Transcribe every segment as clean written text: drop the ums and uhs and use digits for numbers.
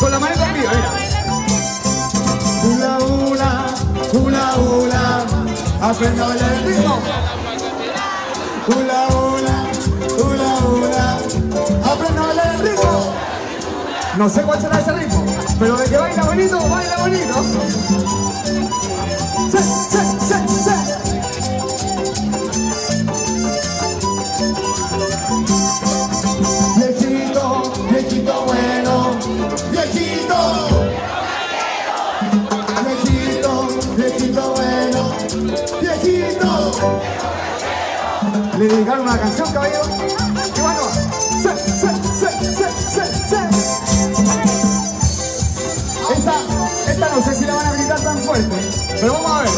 con la manita arriba, mira. Hula, hula, hula, hula. Aprende a bailar el ritmo. Hula, hula, hula, hula. Aprende a bailar el ritmo. No sé cuál será ese ritmo, pero de que baila bonito, baila bonito. Sí, sí, sí, sí. Viejito, viejito bueno, viejito. Viejito, viejito bueno, viejito. Le dedicaron una canción, caballero. Y bueno, sí, sí, sí, sí, sí, sí. Esta no sé si la van a gritar tan fuerte, pero vamos a ver.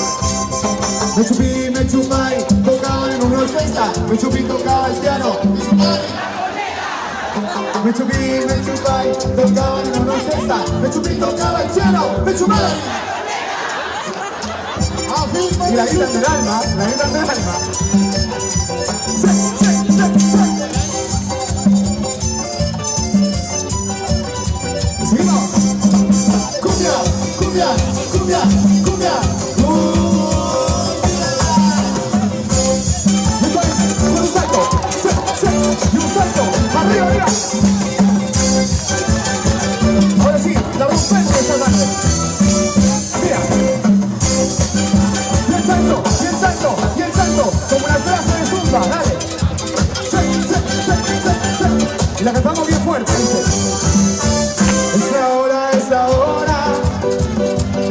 Me chupí, me chupay, tocaba en una orquesta. Me chupí, tocaba el piano. Me chupí, me chupay, tocaba en una orquesta. Me chupí, tocaba el piano. Me chupé. Y la gritan del alma, la gritan del alma. Sí, sí, sí, sí. Seguimos. Cumbia, cumbia, cumbia, cumbia. Con un salto, sí, sí, y un salto, arriba, arriba. Ahora sí, la rompemos esta tarde. Mira. Y el salto, y el salto, y el salto, como una clase de zumba, dale. Sí, sí, sí, sí, sí. Y la cantamos bien fuerte, dice. Es la hora, es la hora.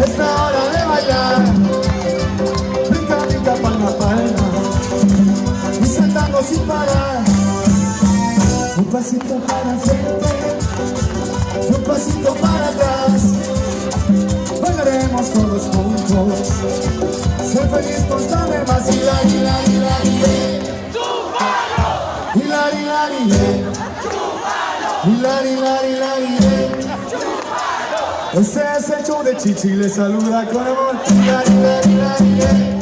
Es la hora de bailar. Brinca, brinca, palma, palma. Y saltando sin parar. Un pasito para frente y un pasito para atrás. Bailaremos todos juntos. Ser feliz, constante más. Hilari, hilari, hilari, hilari, hilari, hilari, hilari, hilari. Este es el show de Chichi, le saluda con amor. Hilari, hilari, hilari.